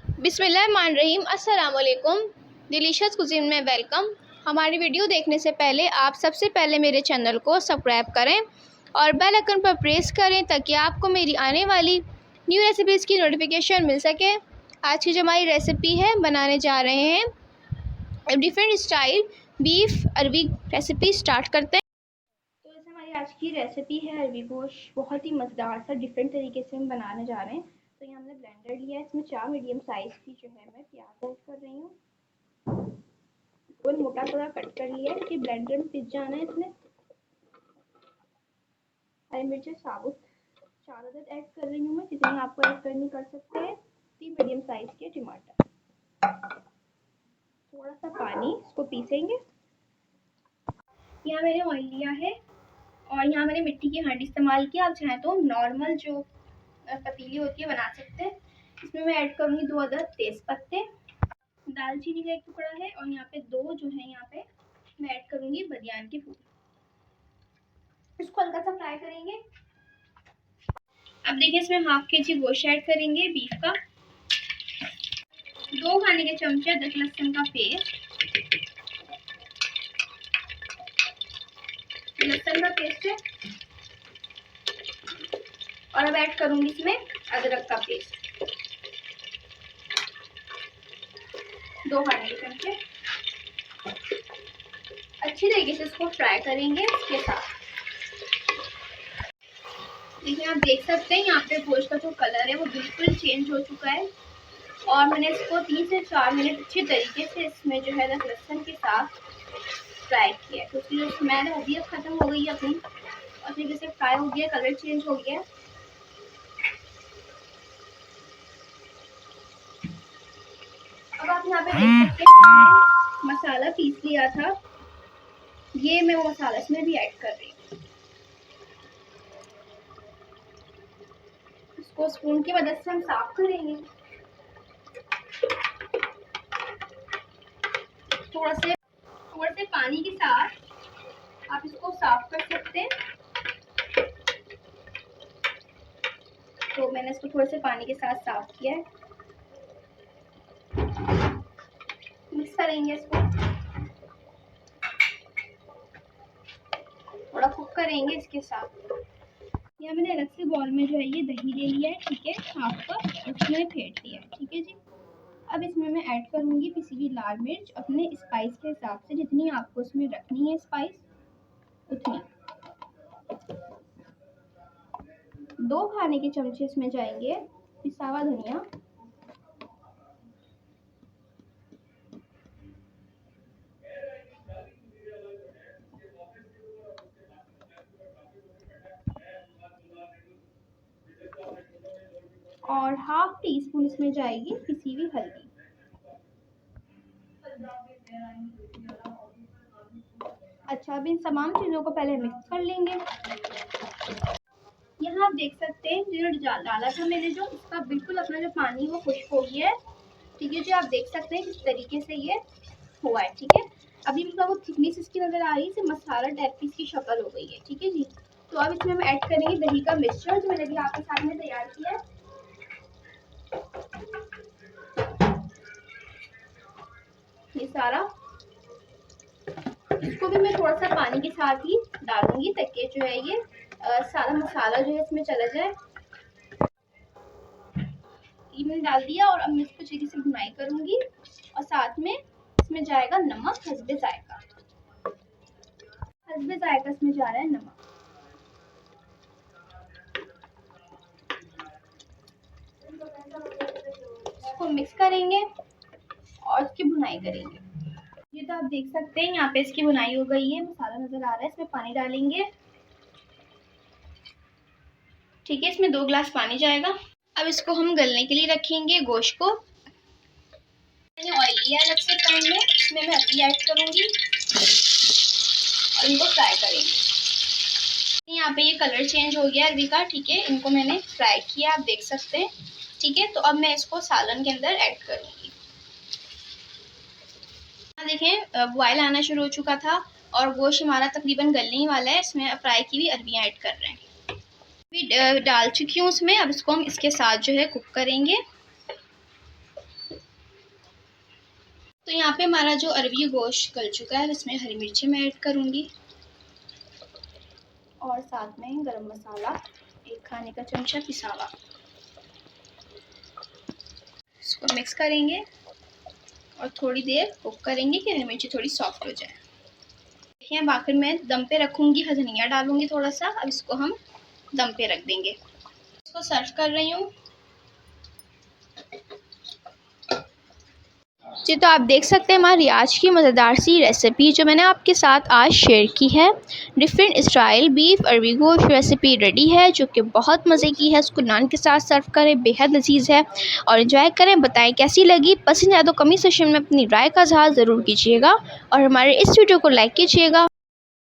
बिस्मिल्लाहिर्रहमानिर्रहीम। अस्सलाम वालेकुम। डिलीशियस कुज़ीन में वेलकम। हमारी वीडियो देखने से पहले आप सबसे पहले मेरे चैनल को सब्सक्राइब करें और बेल आइकन पर प्रेस करें ताकि आपको मेरी आने वाली न्यू रेसिपीज़ की नोटिफिकेशन मिल सके। आज की जो हमारी रेसिपी है, बनाने जा रहे हैं डिफरेंट स्टाइल बीफ अरबी रेसिपी। स्टार्ट करते हैं। तो जैसे हमारी आज की रेसिपी है अरबी गोश्त, बहुत ही मज़ेदार सा डिफरेंट तरीके से हम बनाने जा रहे हैं। तो ये हमने ब्लेंडर लिया है, इसमें 4 मीडियम साइज़ की जो है मैं प्याज ऐड कर रही हूँ। और मोटा थोड़ा कट कर लिया है कि ब्लेंडर में पिस जाना है। इसमें हरी मिर्चें साबुत 4 अदद ऐड कर रही हूँ मैं, जितनी आपको ऐड करनी कर सकते हैं। 3 मीडियम साइज़ के टमाटर, थोड़ा सा पानी, इसको पीसेंगे। यहाँ मैंने ऑयल लिया है और यहाँ मैंने मिट्टी की हांडी इस्तेमाल किया। आप चाहें तो नॉर्मल जो पतीली होती है बना सकते हैं। इसमें मैं ऐड करूँगी 2 अदद तेज पत्ते, दालचीनी का 1 टुकड़ा है और यहाँ पे 2 जो है यहाँ पे मैं ऐड करूँगी बदियान की फूल। इसको हल्का सा फ्राई करेंगे। अब देखिए इसमें हाफ केजी गोश्त ऐड करेंगे बीफ का, 2 खाने के चमचे अदरक लहसुन का पेस्ट, लहसुन का पेस्ट है। और अब ऐड करूँगी इसमें अदरक का पेस्ट, 2 खाने के चमचे। अच्छी तरीके से इसको फ्राई करेंगे इसके साथ। देखिए आप देख सकते हैं यहाँ पे गोश्त का जो कलर है वो बिल्कुल चेंज हो चुका है और मैंने इसको 3 से 4 मिनट अच्छी तरीके से इसमें जो है अदरक लहसुन के साथ फ्राई किया है। तो उसकी जो स्मेल है वो भी अब खत्म हो गई है अपनी, और तरीके से फ्राई हो गया, कलर चेंज हो गया। अब आप यहाँ पे देख सकते हैं मैंने मसाला पीस लिया था, ये मैं वो मसाला इसमें भी ऐड कर रही हूँ। इसको स्पून की मदद से हम साफ करेंगे। थोड़ा से पानी के साथ आप इसको साफ कर सकते हैं। तो मैंने इसको थोड़े से पानी के साथ साफ किया है। मिक्स करेंगे इसको, थोड़ा कुक करेंगे इसके साथ। यहाँ मैंने अलग से बॉल में जो है ये दही ले लिया है, ठीक है, हाफ कप, उसमें फेंट लिया है, ठीक है जी। अब इसमें मैं ऐड करूँगी पिसी हुई लाल मिर्च, अपने स्पाइस के हिसाब से, जितनी आपको इसमें रखनी है स्पाइस उतनी। 2 खाने के चमचे इसमें जाएंगे पिसा हुआ धनिया, और हाफ टी स्पून इसमें जाएगी पिसी हुई हल्दी। अच्छा, अब इन तमाम चीज़ों को पहले मिक्स कर लेंगे। यहाँ आप देख सकते हैं जो डाला था मैंने, जो इसका बिल्कुल अपना जो पानी वो खुश्क हो गया है, ठीक है जी। आप देख सकते हैं किस तरीके से ये हुआ है, ठीक है। अभी बिल्कुल आपको थिकनेस इसकी नजर आ रही है, मसाला टाइप की इसकी शक्ल हो गई है, ठीक है जी। तो अब इसमें हम ऐड करेंगे दही का मिक्सचर, जो मैंने भी आपके साथ में तैयार किया है। ये सारा, इसको भी मैं थोड़ा सा पानी के साथ ही डालूंगी ताकि जो है ये सारा मसाला जो है इसमें चला जाए। ये मैंने डाल दिया और अब मैं इसको अच्छे से भुनाई करूंगी, और साथ में इसमें जाएगा नमक हस्बे जायका। हस्बे जायका इसमें जा रहा है नमक। इसको मिक्स करेंगे और इसकी भुनाई करेंगे। ये तो आप देख सकते हैं यहाँ पे इसकी भुनाई हो गई है, मसाला नजर आ रहा है। इसमें पानी डालेंगे, ठीक है, इसमें 2 गिलास पानी जाएगा। अब इसको हम गलने के लिए रखेंगे गोश्त को। मैंने ऑयल लिया अलग से पैन में, इसमें मैं अरबी ऐड करूंगी और इनको फ्राई करेंगे। यहाँ पे ये कलर चेंज हो गया अरबी का, ठीक है, इनको मैंने फ्राई किया, आप देख सकते हैं, ठीक है। तो अब मैं इसको सालन के अंदर ऐड करूंगी। देखें बॉयल आना शुरू हो चुका था और गोश्त हमारा तकरीबन गलने ही वाला है। इसमें फ्राई की हुई अरबियाँ ऐड कर रहे हैं, डाल चुकी हूँ उसमें। अब इसको हम इसके साथ जो है कुक करेंगे। तो यहाँ पे हमारा जो अरबी गोश्त गल चुका है, इसमें हरी मिर्ची मैं ऐड करूँगी और साथ में गरम मसाला 1 खाने का चमचा पिसा हुआ। इसको मिक्स करेंगे और थोड़ी देर कुक करेंगे कि हरी मिर्ची थोड़ी सॉफ्ट हो जाए। देखिए अब आखिर में दम पे रखूँगी, धनिया डालूँगी थोड़ा सा। अब इसको हम दम पे रख देंगे। इसको सर्व कर रही हूँ। जी तो आप देख सकते हैं हमारी आज की मज़ेदार सी रेसिपी जो मैंने आपके साथ आज शेयर की है। डिफरेंट स्टाइल बीफ अरबी गोश्त रेसिपी रेडी है जो कि बहुत मज़े की है। इसको नान के साथ सर्व करें, बेहद लजीज है और एंजॉय करें। बताएं कैसी लगी, पसंद आए तो कमेंट सेक्शन में अपनी राय का इज़हार ज़रूर कीजिएगा और हमारे इस वीडियो को लाइक कीजिएगा।